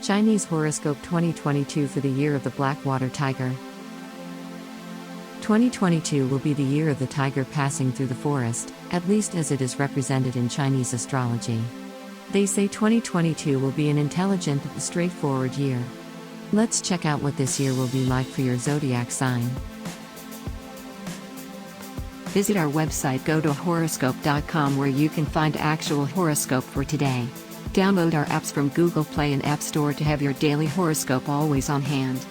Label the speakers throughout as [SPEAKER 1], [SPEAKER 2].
[SPEAKER 1] Chinese Horoscope 2022 for the year of the Blackwater Tiger. 2022 will be the year of the tiger passing through the forest, at least as it is represented in Chinese astrology. They say 2022 will be an intelligent, straightforward year. Let's check out what this year will be like for your zodiac sign. Visit our website, go to horoscope.com, where you can find actual horoscope for today. Download our apps from Google Play and App Store to have your daily horoscope always on hand.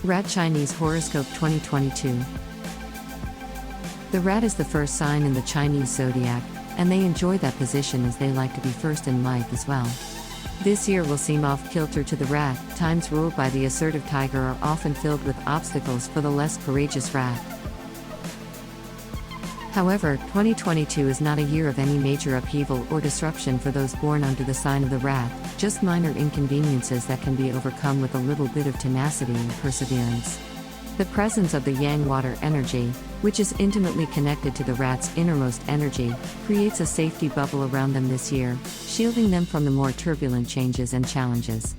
[SPEAKER 1] Rat Chinese Horoscope 2022. The rat is the first sign in the Chinese Zodiac, and they enjoy that position as they like to be first in life as well. This year will seem off-kilter to the rat. Times ruled by the assertive tiger are often filled with obstacles for the less courageous rat. However, 2022 is not a year of any major upheaval or disruption for those born under the sign of the rat, just minor inconveniences that can be overcome with a little bit of tenacity and perseverance. The presence of the yang water energy, which is intimately connected to the rat's innermost energy, creates a safety bubble around them this year, shielding them from the more turbulent changes and challenges.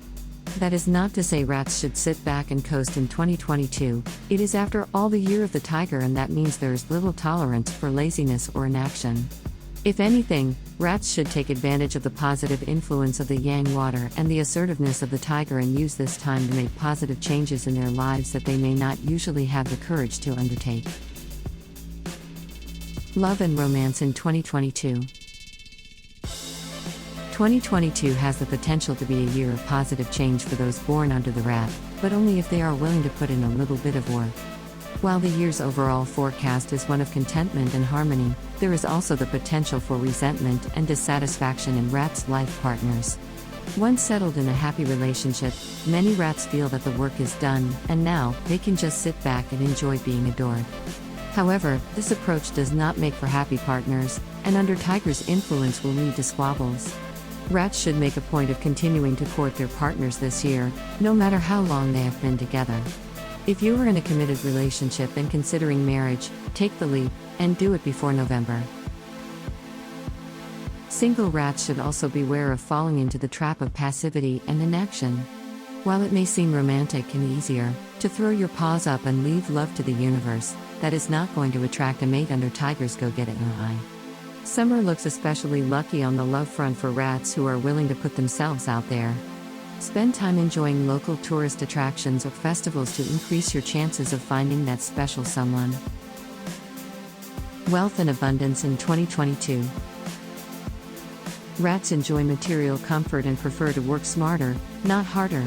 [SPEAKER 1] That is not to say rats should sit back and coast in 2022. It is after all the year of the tiger, and that means there is little tolerance for laziness or inaction. If anything, rats should take advantage of the positive influence of the yang water and the assertiveness of the tiger and use this time to make positive changes in their lives that they may not usually have the courage to undertake. Love and romance in 2022. 2022 has the potential to be a year of positive change for those born under the rat, but only if they are willing to put in a little bit of work. While the year's overall forecast is one of contentment and harmony, there is also the potential for resentment and dissatisfaction in rats' life partners. Once settled in a happy relationship, many rats feel that the work is done, and now they can just sit back and enjoy being adored. However, this approach does not make for happy partners, and under tiger's influence will lead to squabbles. Rats should make a point of continuing to court their partners this year, no matter how long they have been together. If you are in a committed relationship and considering marriage, take the leap, and do it before November. Single rats should also beware of falling into the trap of passivity and inaction. While it may seem romantic and easier to throw your paws up and leave love to the universe, that is not going to attract a mate under tiger's go-get-it eye. Summer looks especially lucky on the love front for rats who are willing to put themselves out there. Spend time enjoying local tourist attractions or festivals to increase your chances of finding that special someone. Wealth and abundance in 2022. Rats enjoy material comfort and prefer to work smarter, not harder.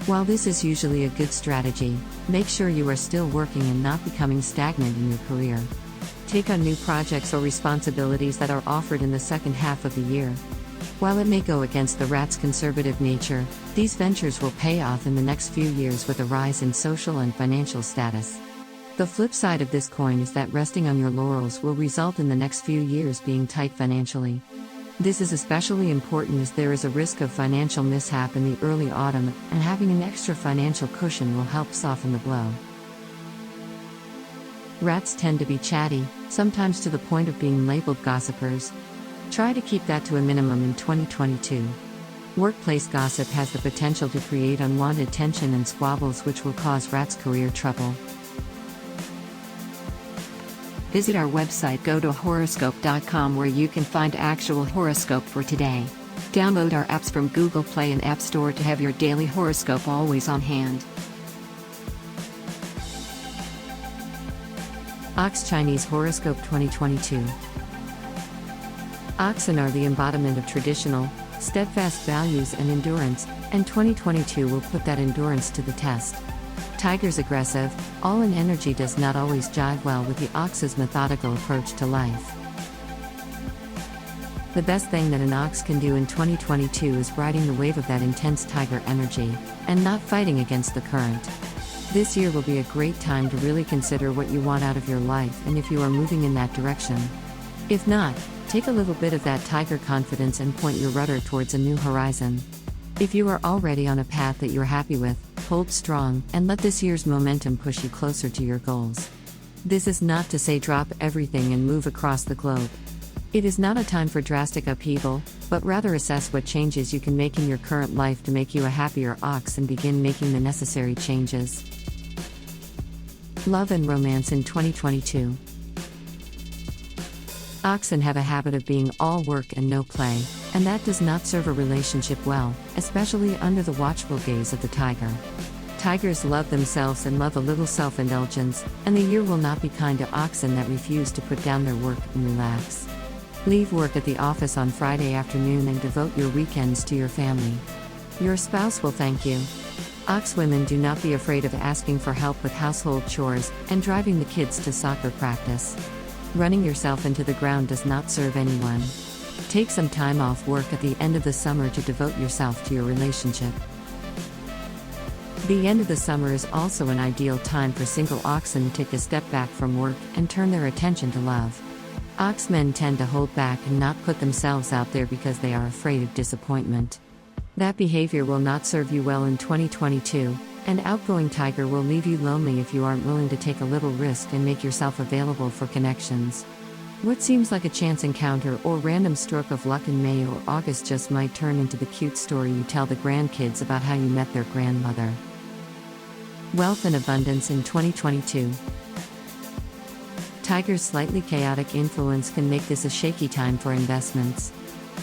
[SPEAKER 1] While this is usually a good strategy, make sure you are still working and not becoming stagnant in your career. Take on new projects or responsibilities that are offered in the second half of the year. While it may go against the rat's conservative nature, these ventures will pay off in the next few years with a rise in social and financial status. The flip side of this coin is that resting on your laurels will result in the next few years being tight financially. This is especially important as there is a risk of financial mishap in the early autumn, and having an extra financial cushion will help soften the blow. Rats tend to be chatty, sometimes to the point of being labeled gossipers. Try to keep that to a minimum in 2022. Workplace gossip has the potential to create unwanted tension and squabbles which will cause rats career trouble. Visit our website, go to horoscope.com, where you can find actual horoscope for today. Download our apps from Google Play and App Store to have your daily horoscope always on hand. Ox Chinese Horoscope 2022. Oxen are the embodiment of traditional, steadfast values and endurance, and 2022 will put that endurance to the test. Tiger's aggressive, all-in energy does not always jive well with the ox's methodical approach to life. The best thing that an ox can do in 2022 is riding the wave of that intense tiger energy, and not fighting against the current. This year will be a great time to really consider what you want out of your life and if you are moving in that direction. If not, take a little bit of that tiger confidence and point your rudder towards a new horizon. If you are already on a path that you're happy with, hold strong, and let this year's momentum push you closer to your goals. This is not to say drop everything and move across the globe. It is not a time for drastic upheaval, but rather assess what changes you can make in your current life to make you a happier ox and begin making the necessary changes. Love and romance in 2022. Oxen have a habit of being all work and no play, and that does not serve a relationship well, especially under the watchful gaze of the tiger. Tigers love themselves and love a little self-indulgence, and the year will not be kind to oxen that refuse to put down their work and relax. Leave work at the office on Friday afternoon and devote your weekends to your family. Your spouse will thank you. Ox women, do not be afraid of asking for help with household chores and driving the kids to soccer practice. Running yourself into the ground does not serve anyone. Take some time off work at the end of the summer to devote yourself to your relationship. The end of the summer is also an ideal time for single oxen to take a step back from work and turn their attention to love. Oxmen tend to hold back and not put themselves out there because they are afraid of disappointment. That behavior will not serve you well in 2022, and outgoing tiger will leave you lonely if you aren't willing to take a little risk and make yourself available for connections. What seems like a chance encounter or random stroke of luck in May or August just might turn into the cute story you tell the grandkids about how you met their grandmother. Wealth and abundance in 2022. Tiger's slightly chaotic influence can make this a shaky time for investments.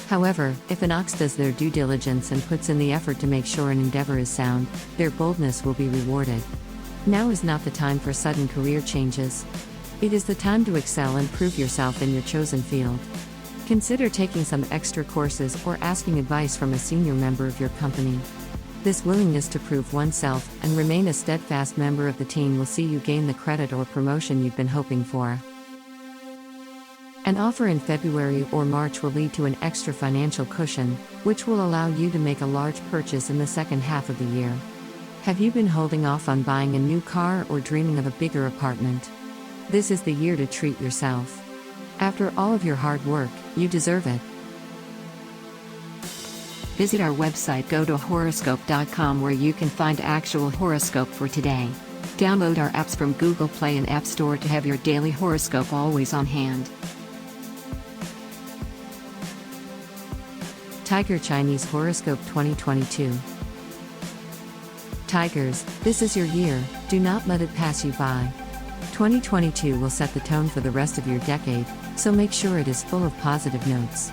[SPEAKER 1] However, if an ox does their due diligence and puts in the effort to make sure an endeavor is sound, their boldness will be rewarded. Now is not the time for sudden career changes. It is the time to excel and prove yourself in your chosen field. Consider taking some extra courses or asking advice from a senior member of your company. This willingness to prove oneself and remain a steadfast member of the team will see you gain the credit or promotion you've been hoping for. An offer in February or March will lead to an extra financial cushion, which will allow you to make a large purchase in the second half of the year. Have you been holding off on buying a new car or dreaming of a bigger apartment? This is the year to treat yourself. After all of your hard work, you deserve it. Visit our website, go to horoscope.com, where you can find actual horoscope for today. Download our apps from Google Play and App Store to have your daily horoscope always on hand. Tiger Chinese Horoscope 2022. Tigers, this is your year, do not let it pass you by. 2022 will set the tone for the rest of your decade, so make sure it is full of positive notes.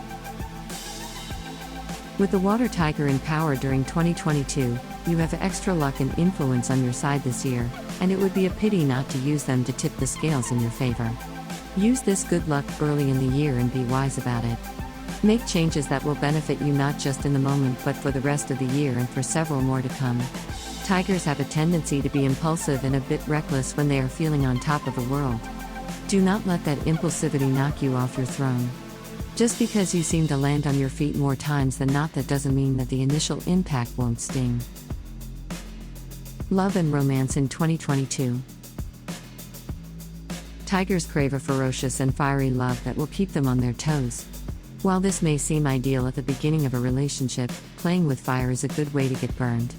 [SPEAKER 1] With the water tiger in power during 2022, you have extra luck and influence on your side this year, and it would be a pity not to use them to tip the scales in your favor. Use this good luck early in the year and be wise about it. Make changes that will benefit you not just in the moment but for the rest of the year and for several more to come. Tigers have a tendency to be impulsive and a bit reckless when they are feeling on top of the world. Do not let that impulsivity knock you off your throne. Just because you seem to land on your feet more times than not, that doesn't mean that the initial impact won't sting. Love and romance in 2022. Tigers crave a ferocious and fiery love that will keep them on their toes. While this may seem ideal at the beginning of a relationship, playing with fire is a good way to get burned.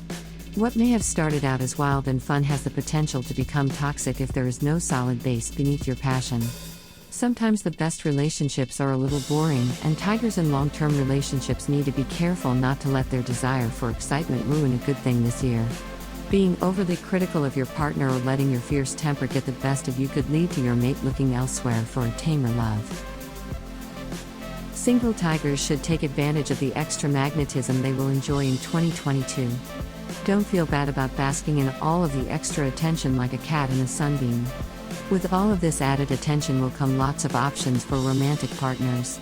[SPEAKER 1] What may have started out as wild and fun has the potential to become toxic if there is no solid base beneath your passion. Sometimes the best relationships are a little boring, and tigers in long-term relationships need to be careful not to let their desire for excitement ruin a good thing this year. Being overly critical of your partner or letting your fierce temper get the best of you could lead to your mate looking elsewhere for a tamer love. Single tigers should take advantage of the extra magnetism they will enjoy in 2022. Don't feel bad about basking in all of the extra attention like a cat in a sunbeam. With all of this added attention will come lots of options for romantic partners.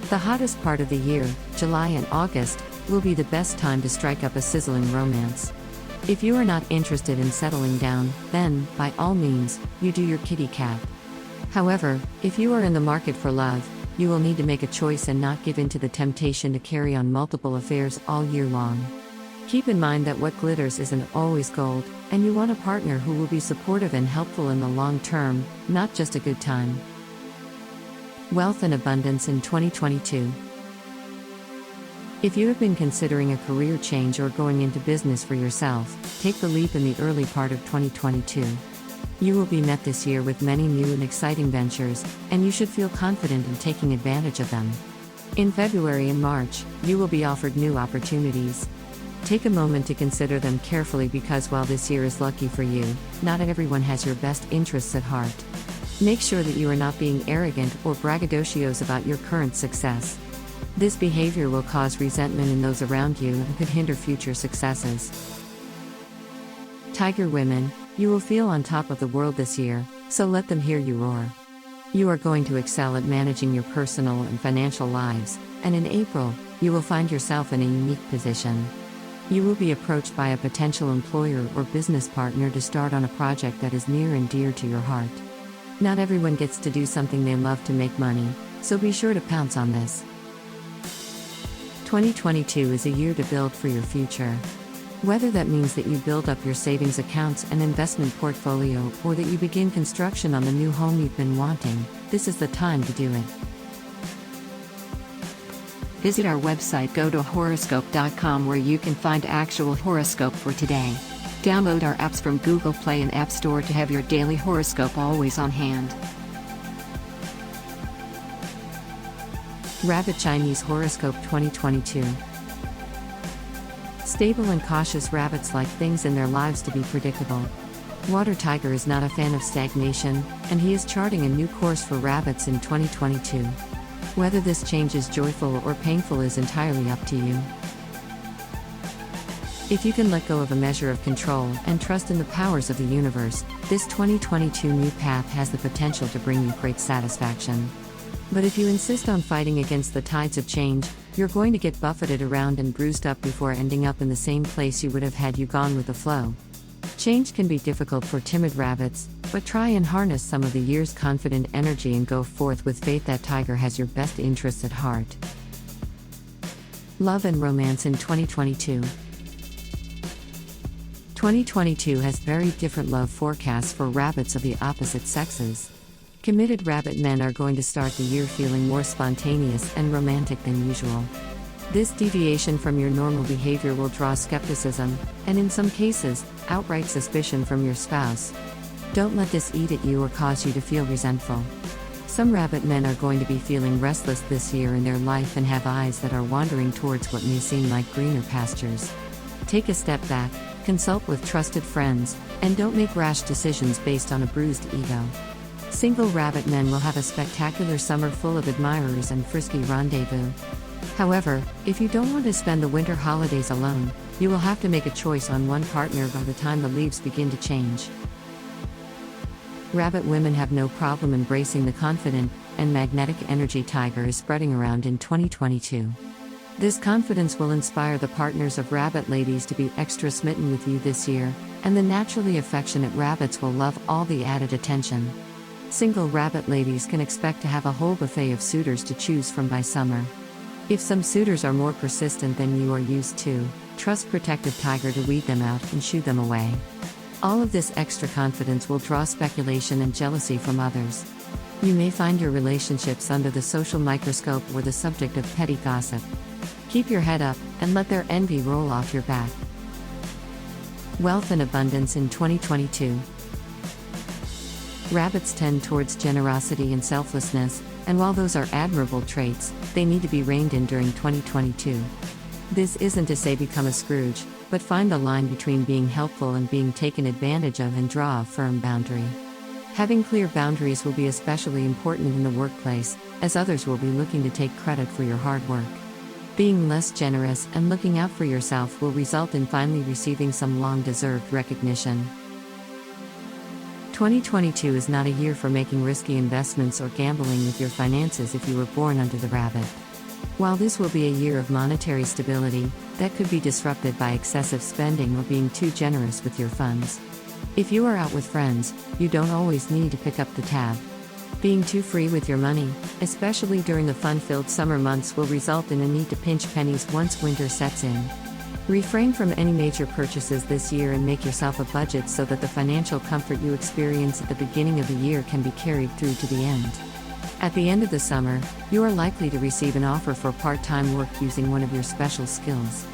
[SPEAKER 1] The hottest part of the year, July and August, will be the best time to strike up a sizzling romance. If you are not interested in settling down, then, by all means, you do your kitty cat. However, if you are in the market for love, you will need to make a choice and not give in to the temptation to carry on multiple affairs all year long. Keep in mind that what glitters isn't always gold, and you want a partner who will be supportive and helpful in the long term, not just a good time. Wealth and abundance in 2022. If you have been considering a career change or going into business for yourself, take the leap in the early part of 2022. You will be met this year with many new and exciting ventures, and you should feel confident in taking advantage of them. In February and March, you will be offered new opportunities. Take a moment to consider them carefully because while this year is lucky for you, not everyone has your best interests at heart. Make sure that you are not being arrogant or braggadocios about your current success. This behavior will cause resentment in those around you and could hinder future successes. Tiger women, you will feel on top of the world this year, so let them hear you roar. You are going to excel at managing your personal and financial lives, and in April, you will find yourself in a unique position. You will be approached by a potential employer or business partner to start on a project that is near and dear to your heart. Not everyone gets to do something they love to make money, so be sure to pounce on this. 2022 is a year to build for your future. Whether that means that you build up your savings accounts and investment portfolio or that you begin construction on the new home you've been wanting, this is the time to do it. Visit our website, go to horoscope.com, where you can find actual horoscope for today. Download our apps from Google Play and App Store to have your daily horoscope always on hand. Rabbit Chinese Horoscope 2022. Stable and cautious rabbits like things in their lives to be predictable. Water Tiger is not a fan of stagnation, and he is charting a new course for rabbits in 2022. Whether this change is joyful or painful is entirely up to you. If you can let go of a measure of control and trust in the powers of the universe, this 2022 new path has the potential to bring you great satisfaction. But if you insist on fighting against the tides of change, you're going to get buffeted around and bruised up before ending up in the same place you would have had you gone with the flow. Change can be difficult for timid rabbits, but try and harness some of the year's confident energy and go forth with faith that Tiger has your best interests at heart. Love and romance in 2022. 2022 has very different love forecasts for rabbits of the opposite sexes. Committed rabbit men are going to start the year feeling more spontaneous and romantic than usual. This deviation from your normal behavior will draw skepticism, and in some cases, outright suspicion from your spouse. Don't let this eat at you or cause you to feel resentful. Some rabbit men are going to be feeling restless this year in their life and have eyes that are wandering towards what may seem like greener pastures. Take a step back, consult with trusted friends, and don't make rash decisions based on a bruised ego. Single rabbit men will have a spectacular summer full of admirers and frisky rendezvous. However, if you don't want to spend the winter holidays alone, you will have to make a choice on one partner by the time the leaves begin to change. Rabbit women have no problem embracing the confident and magnetic energy Tiger is spreading around in 2022. This confidence will inspire the partners of rabbit ladies to be extra smitten with you this year, and the naturally affectionate rabbits will love all the added attention. Single rabbit ladies can expect to have a whole buffet of suitors to choose from by summer. If some suitors are more persistent than you are used to, trust protective Tiger to weed them out and shoo them away. All of this extra confidence will draw speculation and jealousy from others. You may find your relationships under the social microscope or the subject of petty gossip. Keep your head up and let their envy roll off your back. Wealth and abundance in 2022. Rabbits tend towards generosity and selflessness, and while those are admirable traits, they need to be reined in during 2022. This isn't to say become a Scrooge, but find the line between being helpful and being taken advantage of and draw a firm boundary. Having clear boundaries will be especially important in the workplace, as others will be looking to take credit for your hard work. Being less generous and looking out for yourself will result in finally receiving some long-deserved recognition. 2022 is not a year for making risky investments or gambling with your finances if you were born under the rabbit. While this will be a year of monetary stability, that could be disrupted by excessive spending or being too generous with your funds. If you are out with friends, you don't always need to pick up the tab. Being too free with your money, especially during the fun-filled summer months, will result in a need to pinch pennies once winter sets in. Refrain from any major purchases this year and make yourself a budget so that the financial comfort you experience at the beginning of the year can be carried through to the end. At the end of the summer, you are likely to receive an offer for part-time work using one of your special skills.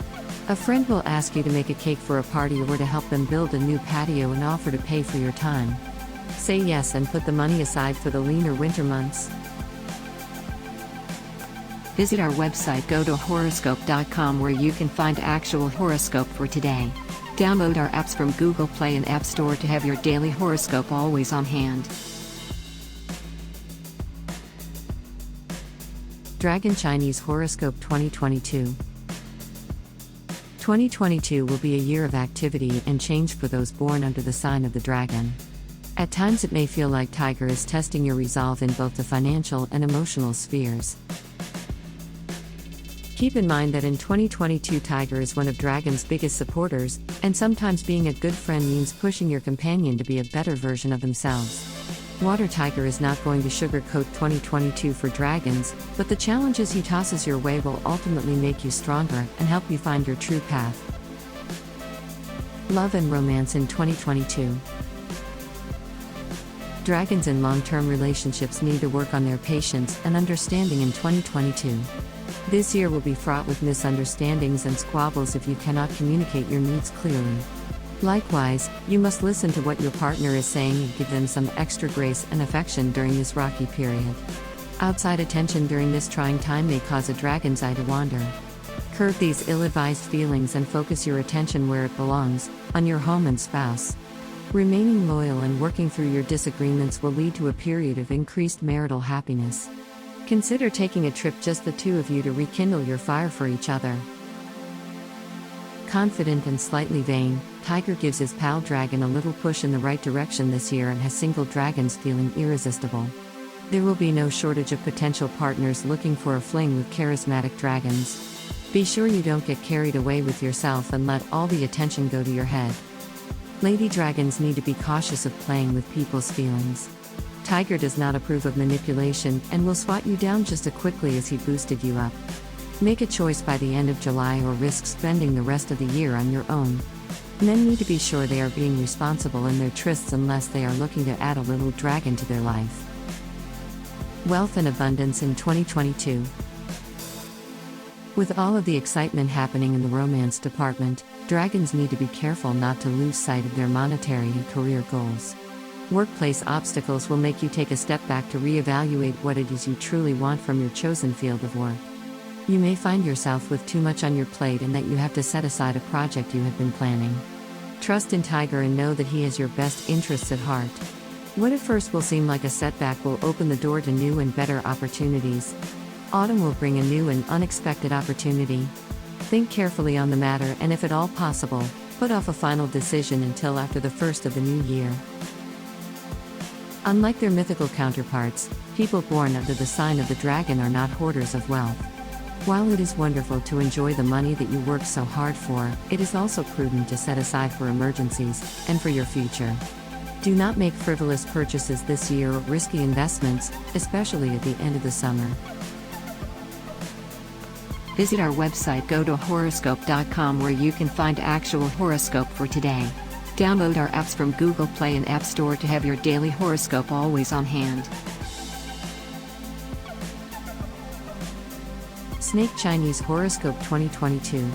[SPEAKER 1] A friend will ask you to make a cake for a party or to help them build a new patio and offer to pay for your time. Say yes and put the money aside for the leaner winter months.
[SPEAKER 2] Visit our website, go to horoscope.com, where you can find actual horoscope for today. Download our apps from Google Play and App Store to have your daily horoscope always on hand.
[SPEAKER 1] Dragon Chinese Horoscope 2022. 2022 will be a year of activity and change for those born under the sign of the dragon. At times it may feel like Tiger is testing your resolve in both the financial and emotional spheres. Keep in mind that in 2022 Tiger is one of Dragon's biggest supporters, and sometimes being a good friend means pushing your companion to be a better version of themselves. Water Tiger is not going to sugarcoat 2022 for Dragons, but the challenges he tosses your way will ultimately make you stronger and help you find your true path. Love and romance in 2022. Dragons in long-term relationships need to work on their patience and understanding in 2022. This year will be fraught with misunderstandings and squabbles if you cannot communicate your needs clearly. Likewise, you must listen to what your partner is saying and give them some extra grace and affection during this rocky period. Outside attention during this trying time may cause a dragon's eye to wander. Curb these ill-advised feelings and focus your attention where it belongs, on your home and spouse. Remaining loyal and working through your disagreements will lead to a period of increased marital happiness. Consider taking a trip, just the two of you, to rekindle your fire for each other. Confident and slightly vain, Tiger gives his pal Dragon a little push in the right direction this year and has single dragons feeling irresistible. There will be no shortage of potential partners looking for a fling with charismatic dragons. Be sure you don't get carried away with yourself and let all the attention go to your head. Lady Dragons need to be cautious of playing with people's feelings. Tiger does not approve of manipulation and will swat you down just as quickly as he boosted you up. Make a choice by the end of July or risk spending the rest of the year on your own. Men need to be sure they are being responsible in their trysts unless they are looking to add a little dragon to their life. Wealth and abundance in 2022. With all of the excitement happening in the romance department, dragons need to be careful not to lose sight of their monetary and career goals. Workplace obstacles will make you take a step back to reevaluate what it is you truly want from your chosen field of work. You may find yourself with too much on your plate and that you have to set aside a project you have been planning. Trust in Tiger and know that he has your best interests at heart. What at first will seem like a setback will open the door to new and better opportunities. Autumn will bring a new and unexpected opportunity. Think carefully on the matter, and if at all possible, put off a final decision until after the first of the new year. Unlike their mythical counterparts, people born under the sign of the dragon are not hoarders of wealth. While it is wonderful to enjoy the money that you work so hard for, it is also prudent to set aside for emergencies and for your future. Do not make frivolous purchases this year or risky investments, especially at the end of the summer.
[SPEAKER 2] Visit our website, go to horoscope.com, where you can find actual horoscope for today. Download our apps from Google Play and App Store to have your daily horoscope always on hand.
[SPEAKER 1] Snake Chinese Horoscope 2022.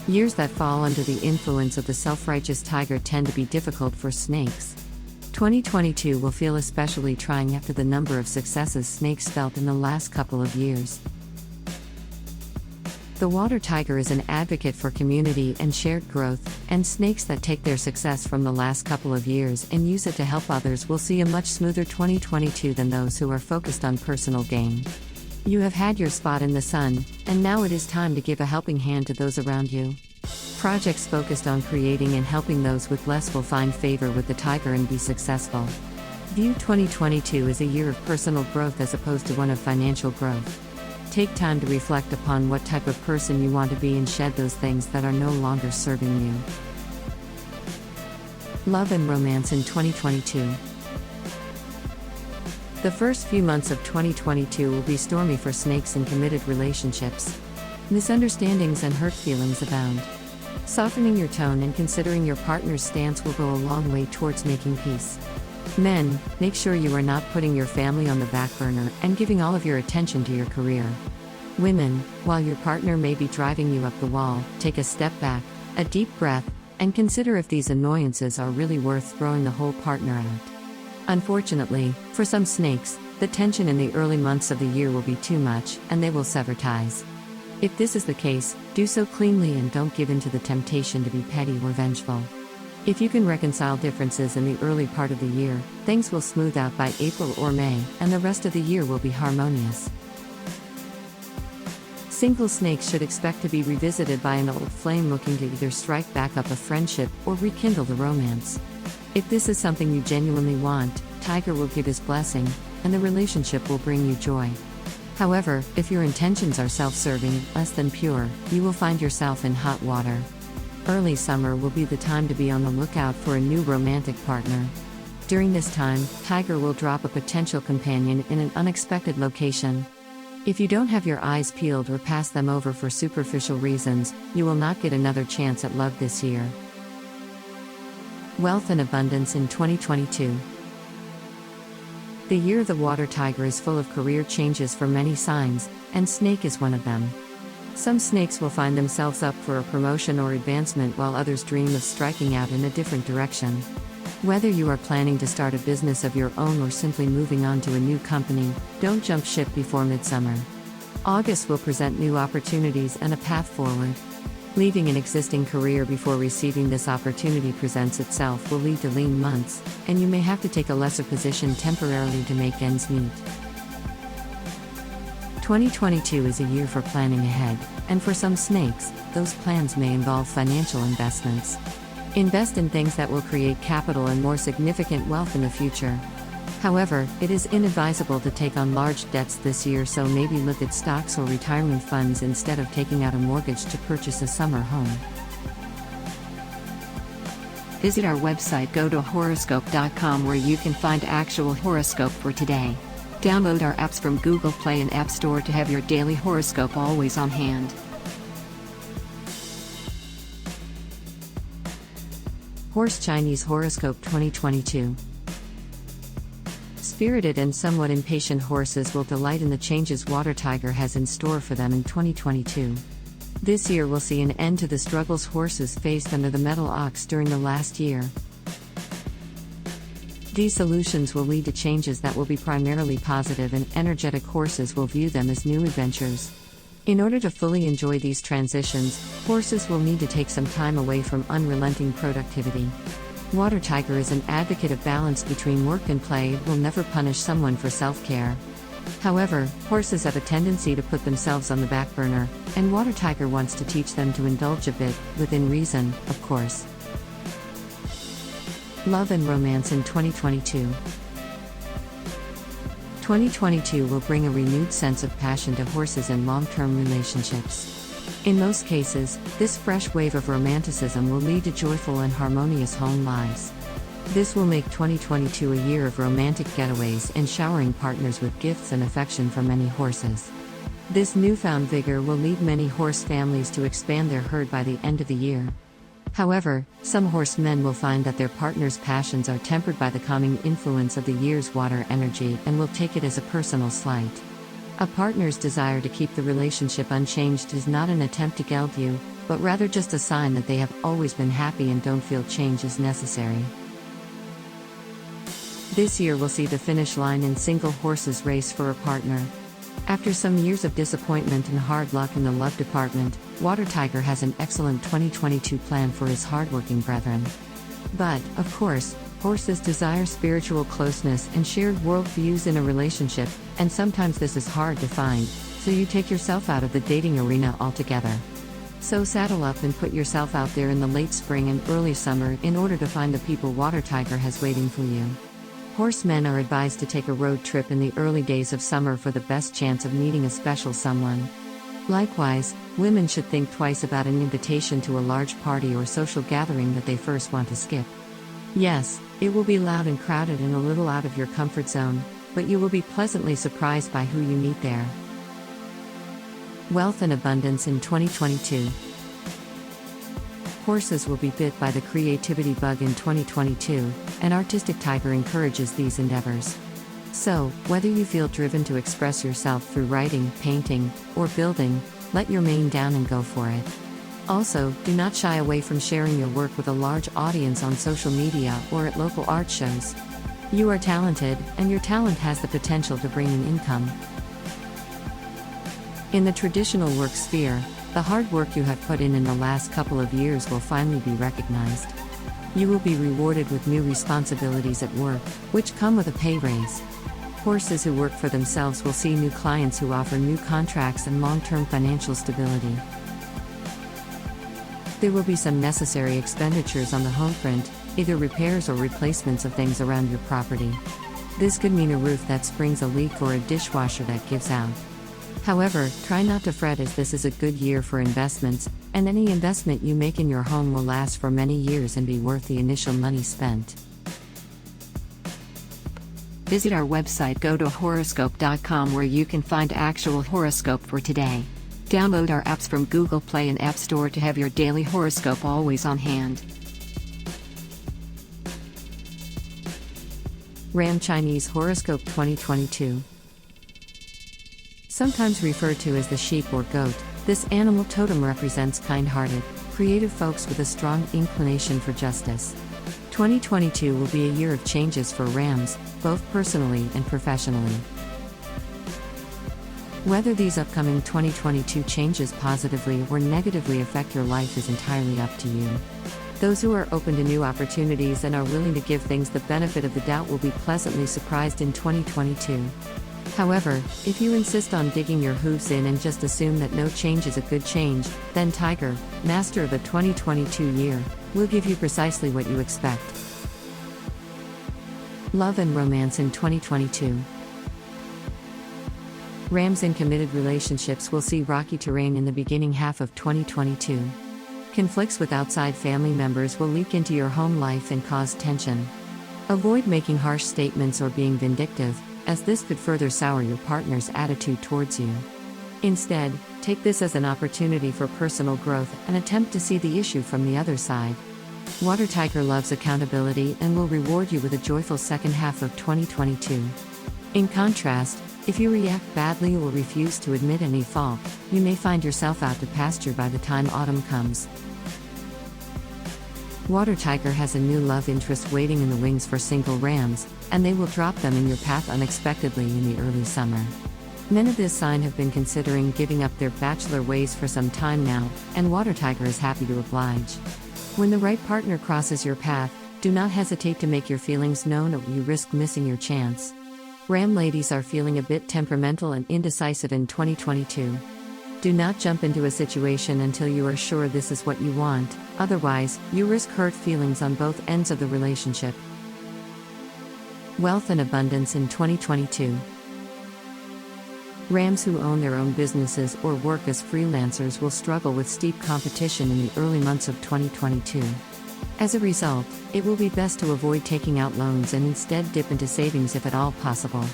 [SPEAKER 1] Years that fall under the influence of the self-righteous Tiger tend to be difficult for snakes. 2022 will feel especially trying after the number of successes snakes felt in the last couple of years. The Water Tiger is an advocate for community and shared growth, and snakes that take their success from the last couple of years and use it to help others will see a much smoother 2022 than those who are focused on personal gain. You have had your spot in the sun, and now it is time to give a helping hand to those around you. Projects focused on creating and helping those with less will find favor with the Tiger and be successful. View 2022 as a year of personal growth as opposed to one of financial growth. Take time to reflect upon what type of person you want to be and shed those things that are no longer serving you. Love and romance in 2022. The first few months of 2022 will be stormy for snakes in committed relationships. Misunderstandings and hurt feelings abound. Softening your tone and considering your partner's stance will go a long way towards making peace. Men, make sure you are not putting your family on the back burner and giving all of your attention to your career. Women, while your partner may be driving you up the wall, take a step back, a deep breath, And consider if these annoyances are really worth throwing the whole partner out. Unfortunately, for some snakes, the tension in the early months of the year will be too much, and they will sever ties. If this is the case, do so cleanly and don't give in to the temptation to be petty or vengeful. If you can reconcile differences in the early part of the year, things will smooth out by April or May, and the rest of the year will be harmonious. Single snakes should expect to be revisited by an old flame looking to either strike back up a friendship or rekindle the romance. If this is something you genuinely want, Tiger will give his blessing, and the relationship will bring you joy. However, if your intentions are self-serving, less than pure, you will find yourself in hot water. Early summer will be the time to be on the lookout for a new romantic partner. During this time, Tiger will drop a potential companion in an unexpected location. If you don't have your eyes peeled or pass them over for superficial reasons, you will not get another chance at love this year. Wealth and abundance in 2022. The year of the water tiger is full of career changes for many signs, and snake is one of them. Some snakes will find themselves up for a promotion or advancement while others dream of striking out in a different direction. Whether you are planning to start a business of your own or simply moving on to a new company, don't jump ship before midsummer. August will present new opportunities and a path forward. Leaving an existing career before receiving this opportunity presents itself will lead to lean months, and you may have to take a lesser position temporarily to make ends meet. 2022 is a year for planning ahead, and for some snakes, those plans may involve financial investments. Invest in things that will create capital and more significant wealth in the future. However, it is inadvisable to take on large debts this year, so maybe look at stocks or retirement funds instead of taking out a mortgage to purchase a summer home.
[SPEAKER 2] Visit our website, go to horoscope.com, where you can find actual horoscope for today. Download our apps from Google Play and App Store to have your daily horoscope always on hand.
[SPEAKER 1] Horse Chinese Horoscope 2022. Spirited and somewhat impatient horses will delight in the changes Water Tiger has in store for them in 2022. This year will see an end to the struggles horses faced under the metal ox during the last year. These solutions will lead to changes that will be primarily positive, and energetic horses will view them as new adventures. In order to fully enjoy these transitions, horses will need to take some time away from unrelenting productivity. Water Tiger is an advocate of balance between work and play, will never punish someone for self-care. However, horses have a tendency to put themselves on the back burner, and Water Tiger wants to teach them to indulge a bit, within reason, of course. Love and romance in 2022. 2022 will bring a renewed sense of passion to horses in long-term relationships. In most cases, this fresh wave of romanticism will lead to joyful and harmonious home lives. This will make 2022 a year of romantic getaways and showering partners with gifts and affection for many horses. This newfound vigor will lead many horse families to expand their herd by the end of the year. However, some horsemen will find that their partner's passions are tempered by the calming influence of the year's water energy and will take it as a personal slight. A partner's desire to keep the relationship unchanged is not an attempt to geld you, but rather just a sign that they have always been happy and don't feel change is necessary. This year will see the finish line in single horses race for a partner. After some years of disappointment and hard luck in the love department, Water Tiger has an excellent 2022 plan for his hardworking brethren. But, of course, horses desire spiritual closeness and shared worldviews in a relationship, and sometimes this is hard to find, so you take yourself out of the dating arena altogether. So saddle up and put yourself out there in the late spring and early summer in order to find the people Water Tiger has waiting for you. Horsemen are advised to take a road trip in the early days of summer for the best chance of meeting a special someone. Likewise, women should think twice about an invitation to a large party or social gathering that they first want to skip. Yes, it will be loud and crowded and a little out of your comfort zone, but you will be pleasantly surprised by who you meet there. Wealth and abundance in 2022. Horses will be bit by the creativity bug in 2022, and Artistic Tiger encourages these endeavors. So, whether you feel driven to express yourself through writing, painting, or building, let your mane down and go for it. Also, do not shy away from sharing your work with a large audience on social media or at local art shows. You are talented, and your talent has the potential to bring in income. In the traditional work sphere, the hard work you have put in the last couple of years will finally be recognized. You will be rewarded with new responsibilities at work, which come with a pay raise. Horses who work for themselves will see new clients who offer new contracts and long-term financial stability. There will be some necessary expenditures on the home front, either repairs or replacements of things around your property. This could mean a roof that springs a leak or a dishwasher that gives out. However, try not to fret, as this is a good year for investments, and any investment you make in your home will last for many years and be worth the initial money spent.
[SPEAKER 2] Visit our website, go to horoscope.com, where you can find actual horoscope for today. Download our apps from Google Play and App Store to have your daily horoscope always on hand.
[SPEAKER 1] Ram Chinese Horoscope 2022. Sometimes referred to as the sheep or goat, this animal totem represents kind-hearted, creative folks with a strong inclination for justice. 2022 will be a year of changes for Rams, both personally and professionally. Whether these upcoming 2022 changes positively or negatively affect your life is entirely up to you. Those who are open to new opportunities and are willing to give things the benefit of the doubt will be pleasantly surprised in 2022. However, if you insist on digging your hooves in and just assume that no change is a good change, then Tiger, master of the 2022 year, will give you precisely what you expect. Love and romance in 2022. Rams in committed relationships will see rocky terrain in the beginning half of 2022. Conflicts with outside family members will leak into your home life and cause tension. Avoid making harsh statements or being vindictive, as this could further sour your partner's attitude towards you. Instead, take this as an opportunity for personal growth and attempt to see the issue from the other side. Water Tiger loves accountability and will reward you with a joyful second half of 2022. In contrast, if you react badly or refuse to admit any fault, you may find yourself out to pasture by the time autumn comes. Water Tiger has a new love interest waiting in the wings for single Rams, and they will drop them in your path unexpectedly in the early summer. Men of this sign have been considering giving up their bachelor ways for some time now, and Water Tiger is happy to oblige. When the right partner crosses your path, do not hesitate to make your feelings known, or you risk missing your chance. Ram ladies are feeling a bit temperamental and indecisive in 2022. Do not jump into a situation until you are sure this is what you want, otherwise, you risk hurt feelings on both ends of the relationship. Wealth and abundance in 2022. Rams who own their own businesses or work as freelancers will struggle with steep competition in the early months of 2022. As a result, it will be best to avoid taking out loans and instead dip into savings if at all possible.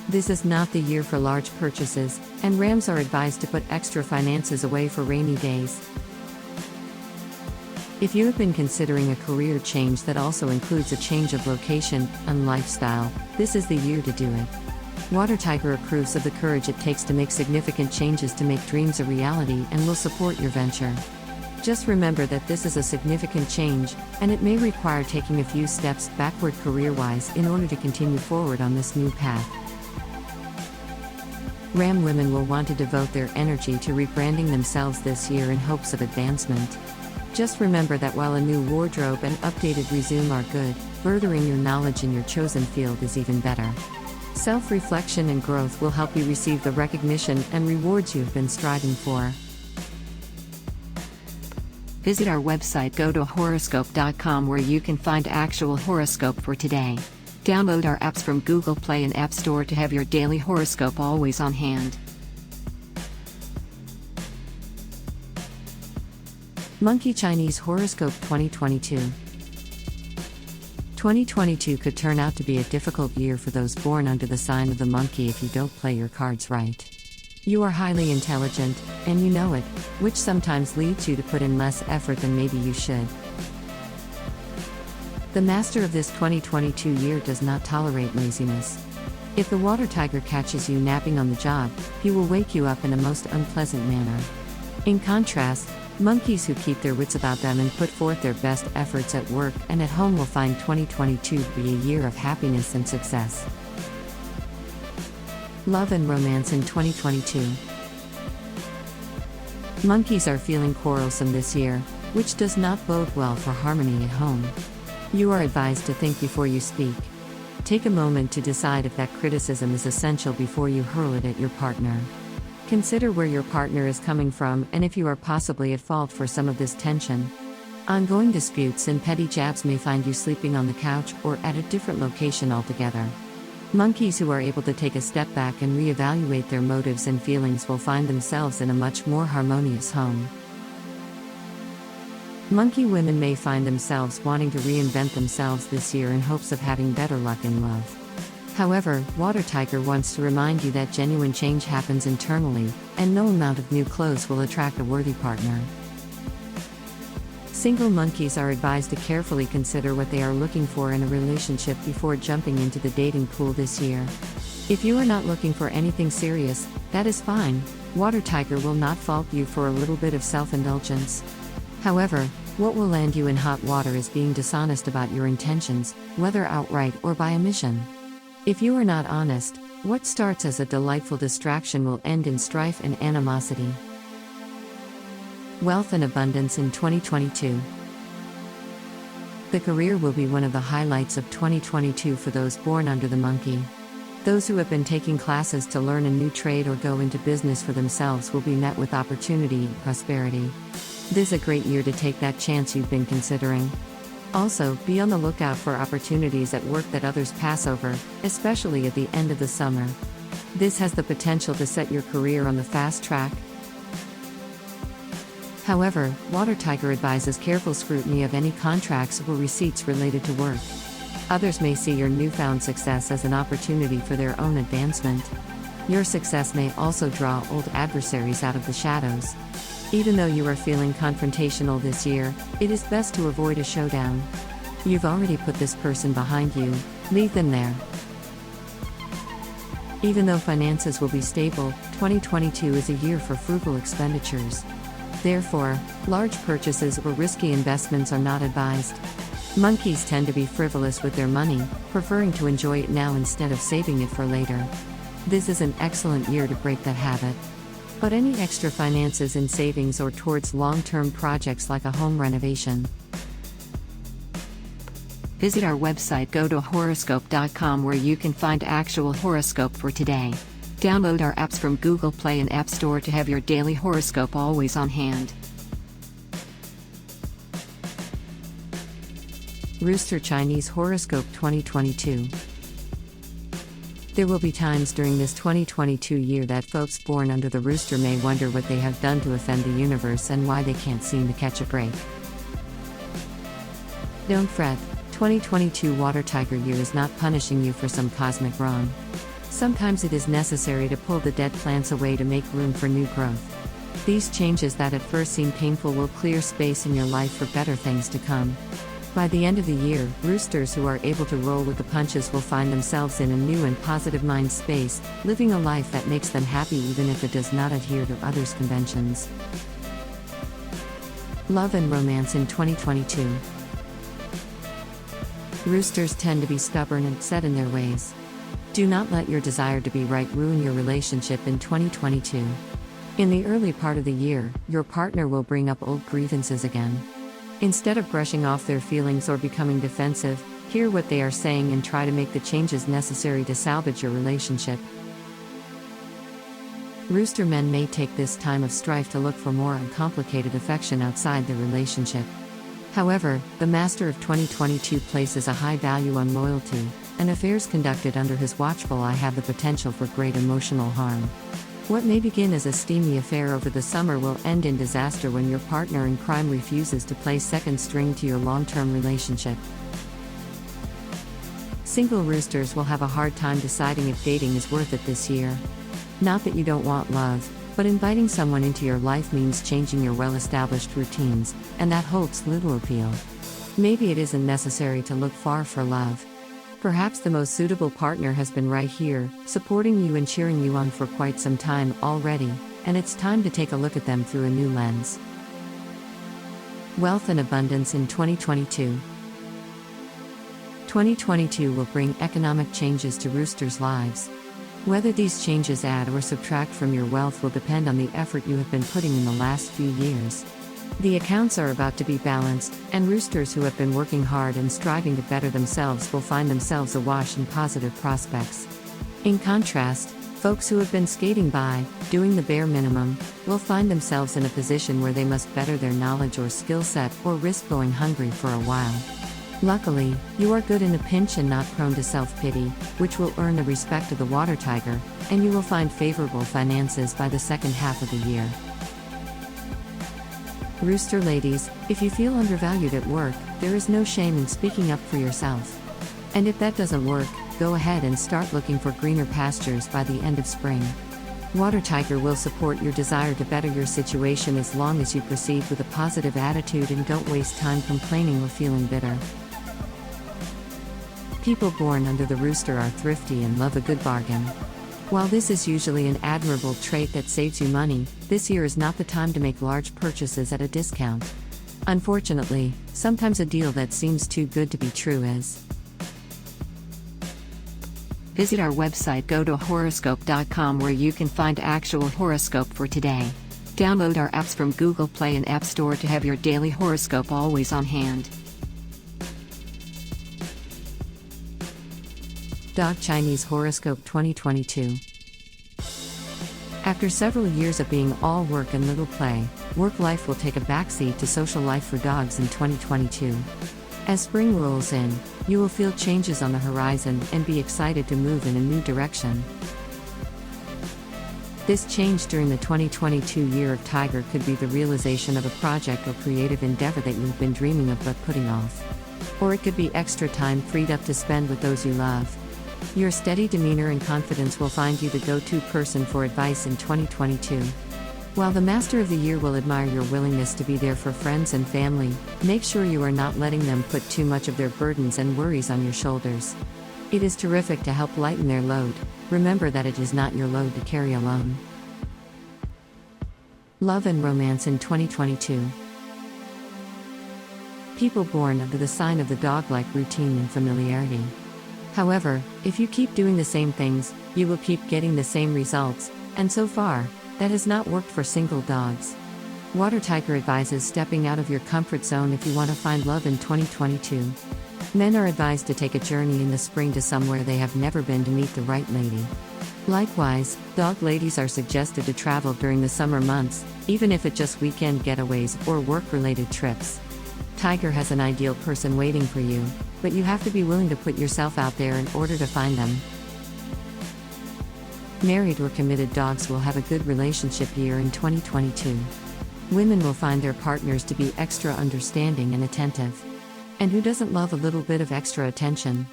[SPEAKER 1] This is not the year for large purchases, and Rams are advised to put extra finances away for rainy days. If you have been considering a career change that also includes a change of location and lifestyle, this is the year to do it. Water Tiger approves of the courage it takes to make significant changes to make dreams a reality and will support your venture. Just remember that this is a significant change, and it may require taking a few steps backward career-wise in order to continue forward on this new path. Ram women will want to devote their energy to rebranding themselves this year in hopes of advancement. Just remember that while a new wardrobe and updated resume are good, furthering your knowledge in your chosen field is even better. Self-reflection and growth will help you receive the recognition and rewards you've been striving for.
[SPEAKER 2] Visit our website, go to horoscope.com, where you can find actual horoscope for today. Download our apps from Google Play and App Store to have your daily horoscope always on hand.
[SPEAKER 1] Monkey Chinese Horoscope 2022. 2022 could turn out to be a difficult year for those born under the sign of the monkey if you don't play your cards right. You are highly intelligent, and you know it, which sometimes leads you to put in less effort than maybe you should. The master of this 2022 year does not tolerate laziness. If the Water Tiger catches you napping on the job, he will wake you up in a most unpleasant manner. In contrast, Monkeys who keep their wits about them and put forth their best efforts at work and at home will find 2022 to be a year of happiness and success. Love and romance in 2022. Monkeys are feeling quarrelsome this year, which does not bode well for harmony at home. You are advised to think before you speak. Take a moment to decide if that criticism is essential before you hurl it at your partner. Consider where your partner is coming from and if you are possibly at fault for some of this tension. Ongoing disputes and petty jabs may find you sleeping on the couch or at a different location altogether. Monkeys who are able to take a step back and reevaluate their motives and feelings will find themselves in a much more harmonious home. Monkey women may find themselves wanting to reinvent themselves this year in hopes of having better luck in love. However, Water Tiger wants to remind you that genuine change happens internally, and no amount of new clothes will attract a worthy partner. Single monkeys are advised to carefully consider what they are looking for in a relationship before jumping into the dating pool this year. If you are not looking for anything serious, that is fine. Water Tiger will not fault you for a little bit of self-indulgence. However, what will land you in hot water is being dishonest about your intentions, whether outright or by omission. If you are not honest, what starts as a delightful distraction will end in strife and animosity. Wealth and abundance in 2022. The career will be one of the highlights of 2022 for those born under the monkey. Those who have been taking classes to learn a new trade or go into business for themselves will be met with opportunity and prosperity. This is a great year to take that chance you've been considering. Also, be on the lookout for opportunities at work that others pass over, especially at the end of the summer. This has the potential to set your career on the fast track. However, Water Tiger advises careful scrutiny of any contracts or receipts related to work. Others may see your newfound success as an opportunity for their own advancement. Your success may also draw old adversaries out of the shadows. Even though you are feeling confrontational this year, it is best to avoid a showdown. You've already put this person behind you, leave them there. Even though finances will be stable, 2022 is a year for frugal expenditures. Therefore, large purchases or risky investments are not advised. Monkeys tend to be frivolous with their money, preferring to enjoy it now instead of saving it for later. This is an excellent year to break that habit. But any extra finances in savings or towards long-term projects like a home renovation.
[SPEAKER 2] Visit our website, go to horoscope.com, where you can find actual horoscope for today. Download our apps from Google Play and App Store to have your daily horoscope always on hand.
[SPEAKER 1] Rooster Chinese Horoscope 2022. There will be times during this 2022 year that folks born under the rooster may wonder what they have done to offend the universe and why they can't seem to catch a break. Don't fret, 2022 Water Tiger year is not punishing you for some cosmic wrong. Sometimes it is necessary to pull the dead plants away to make room for new growth. These changes that at first seem painful will clear space in your life for better things to come. By the end of the year, roosters who are able to roll with the punches will find themselves in a new and positive mind space, living a life that makes them happy even if it does not adhere to others' conventions. Love and romance in 2022. Roosters tend to be stubborn and set in their ways. Do not let your desire to be right ruin your relationship in 2022. In the early part of the year, your partner will bring up old grievances again. Instead of brushing off their feelings or becoming defensive, hear what they are saying and try to make the changes necessary to salvage your relationship. Rooster men may take this time of strife to look for more uncomplicated affection outside the relationship. However, the master of 2022 places a high value on loyalty, and affairs conducted under his watchful eye have the potential for great emotional harm. What may begin as a steamy affair over the summer will end in disaster when your partner in crime refuses to play second string to your long-term relationship. Single roosters will have a hard time deciding if dating is worth it this year. Not that you don't want love, but inviting someone into your life means changing your well-established routines, and that holds little appeal. Maybe it isn't necessary to look far for love. Perhaps the most suitable partner has been right here, supporting you and cheering you on for quite some time already, and it's time to take a look at them through a new lens. Wealth and abundance in 2022. 2022 will bring economic changes to Rooster's lives. Whether these changes add or subtract from your wealth will depend on the effort you have been putting in the last few years. The accounts are about to be balanced, and Roosters who have been working hard and striving to better themselves will find themselves awash in positive prospects. In contrast, folks who have been skating by, doing the bare minimum, will find themselves in a position where they must better their knowledge or skill set or risk going hungry for a while. Luckily, you are good in a pinch and not prone to self-pity, which will earn the respect of the water tiger, and you will find favorable finances by the second half of the year. Rooster ladies, if you feel undervalued at work, there is no shame in speaking up for yourself. And if that doesn't work, go ahead and start looking for greener pastures by the end of spring. Water Tiger will support your desire to better your situation as long as you proceed with a positive attitude and don't waste time complaining or feeling bitter. People born under the Rooster are thrifty and love a good bargain. While this is usually an admirable trait that saves you money, this year is not the time to make large purchases at a discount. Unfortunately, sometimes a deal that seems too good to be true is.
[SPEAKER 2] Visit our website, go to horoscope.com, where you can find actual horoscope for today. Download our apps from Google Play and App Store to have your daily horoscope always on hand.
[SPEAKER 1] Dog Chinese Horoscope 2022. After several years of being all work and little play, work life will take a backseat to social life for dogs in 2022. As spring rolls in, you will feel changes on the horizon and be excited to move in a new direction. This change during the 2022 year of Tiger could be the realization of a project or creative endeavor that you've been dreaming of but putting off. Or it could be extra time freed up to spend with those you love. Your steady demeanor and confidence will find you the go-to person for advice in 2022. While the Master of the Year will admire your willingness to be there for friends and family, make sure you are not letting them put too much of their burdens and worries on your shoulders. It is terrific to help lighten their load. Remember that it is not your load to carry alone. Love and romance in 2022. People born under the sign of the dog like routine and familiarity. However, if you keep doing the same things, you will keep getting the same results, and so far, that has not worked for single dogs. Water Tiger advises stepping out of your comfort zone if you want to find love in 2022. Men are advised to take a journey in the spring to somewhere they have never been to meet the right lady. Likewise, dog ladies are suggested to travel during the summer months, even if it's just weekend getaways or work-related trips. Tiger has an ideal person waiting for you, but you have to be willing to put yourself out there in order to find them. Married or committed dogs will have a good relationship year in 2022. Women will find their partners to be extra understanding and attentive. And who doesn't love a little bit of extra attention?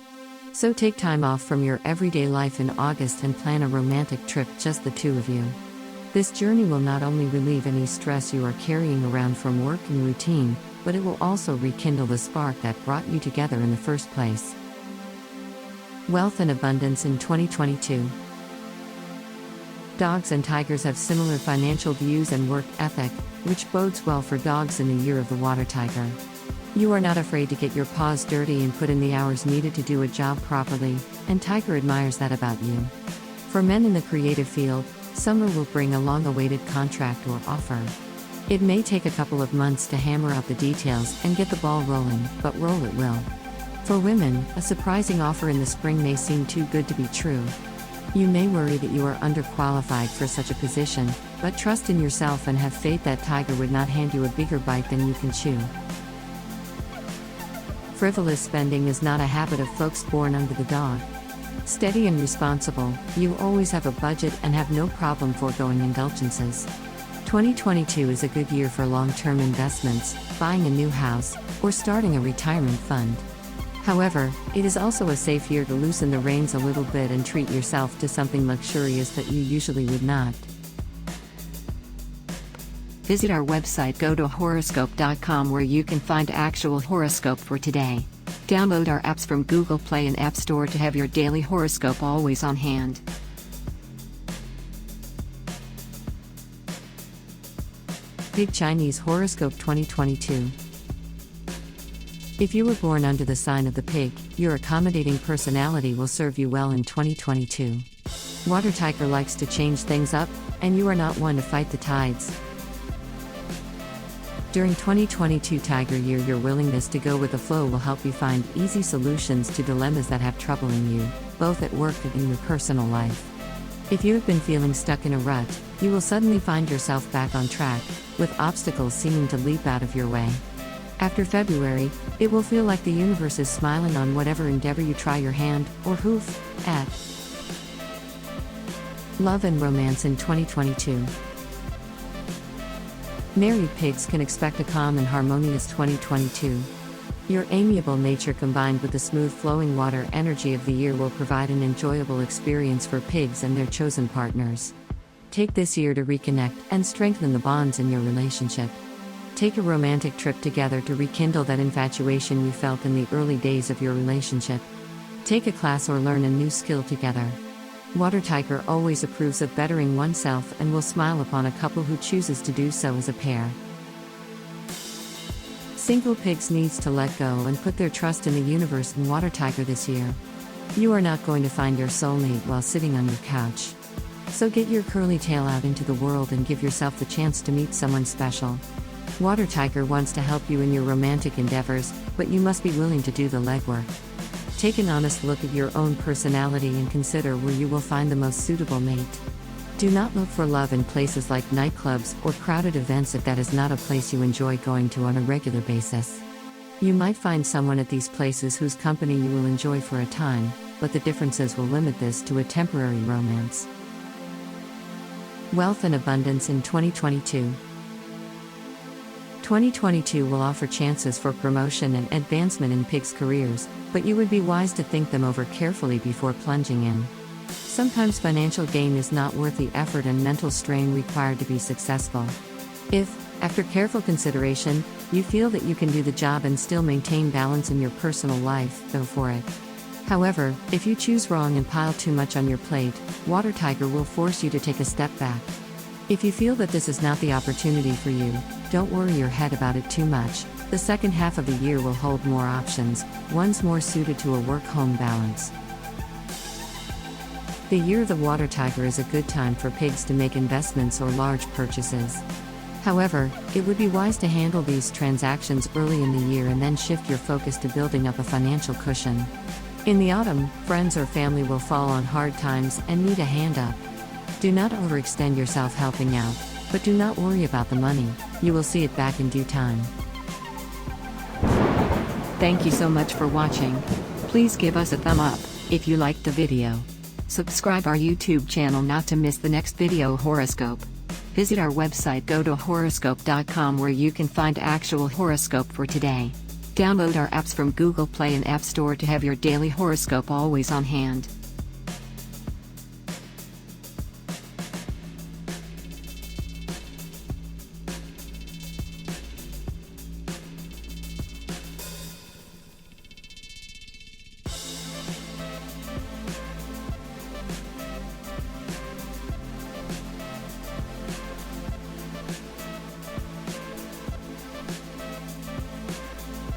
[SPEAKER 1] So take time off from your everyday life in August and plan a romantic trip, just the two of you. This journey will not only relieve any stress you are carrying around from work and routine, but it will also rekindle the spark that brought you together in the first place. Wealth and abundance in 2022. Dogs and tigers have similar financial views and work ethic, which bodes well for dogs in the year of the water tiger. You are not afraid to get your paws dirty and put in the hours needed to do a job properly, and Tiger admires that about you. For men in the creative field, summer will bring a long-awaited contract or offer. It may take a couple of months to hammer out the details and get the ball rolling, but roll it will. For women, a surprising offer in the spring may seem too good to be true. You may worry that you are underqualified for such a position, but trust in yourself and have faith that Tiger would not hand you a bigger bite than you can chew. Frivolous spending is not a habit of folks born under the dog. Steady and responsible, you always have a budget and have no problem foregoing indulgences. 2022 is a good year for long-term investments, buying a new house, or starting a retirement fund. However, it is also a safe year to loosen the reins a little bit and treat yourself to something luxurious that you usually would not.
[SPEAKER 2] Visit our website, go to horoscope.com, where you can find actual horoscope for today. Download our apps from Google Play and App Store to have your daily horoscope always on hand.
[SPEAKER 1] Big Chinese Horoscope 2022. If you were born under the sign of the pig, your accommodating personality will serve you well in 2022. Water Tiger likes to change things up, and you are not one to fight the tides. During 2022 Tiger year, your willingness to go with the flow will help you find easy solutions to dilemmas that have troubling you, both at work and in your personal life. If you have been feeling stuck in a rut, you will suddenly find yourself back on track, with obstacles seeming to leap out of your way. After February, it will feel like the universe is smiling on whatever endeavor you try your hand, or hoof, at. Love and romance in 2022. Married pigs can expect a calm and harmonious 2022. Your amiable nature combined with the smooth flowing water energy of the year will provide an enjoyable experience for pigs and their chosen partners. Take this year to reconnect and strengthen the bonds in your relationship. Take a romantic trip together to rekindle that infatuation you felt in the early days of your relationship. Take a class or learn a new skill together. Water Tiger always approves of bettering oneself and will smile upon a couple who chooses to do so as a pair. Single pigs needs to let go and put their trust in the universe and Water Tiger this year. You are not going to find your soulmate while sitting on your couch. So get your curly tail out into the world and give yourself the chance to meet someone special. Water Tiger wants to help you in your romantic endeavors, but you must be willing to do the legwork. Take an honest look at your own personality and consider where you will find the most suitable mate. Do not look for love in places like nightclubs or crowded events if that is not a place you enjoy going to on a regular basis. You might find someone at these places whose company you will enjoy for a time, but the differences will limit this to a temporary romance. Wealth and abundance in 2022. 2022 will offer chances for promotion and advancement in pigs' careers, but you would be wise to think them over carefully before plunging in. Sometimes financial gain is not worth the effort and mental strain required to be successful. If, after careful consideration, you feel that you can do the job and still maintain balance in your personal life, go for it. However, if you choose wrong and pile too much on your plate, Water Tiger will force you to take a step back. If you feel that this is not the opportunity for you, don't worry your head about it too much. The second half of the year will hold more options, ones more suited to a work-home balance. The year of the Water Tiger is a good time for pigs to make investments or large purchases. However, it would be wise to handle these transactions early in the year and then shift your focus to building up a financial cushion. In the autumn, friends or family will fall on hard times and need a hand up. Do not overextend yourself helping out, but do not worry about the money, you will see it back in due time.
[SPEAKER 2] Thank you so much for watching. Please give us a thumb up if you liked the video. Subscribe our YouTube channel not to miss the next video horoscope. Visit our website, go to horoscope.com, where you can find actual horoscope for today. Download our apps from Google Play and App Store to have your daily horoscope always on hand.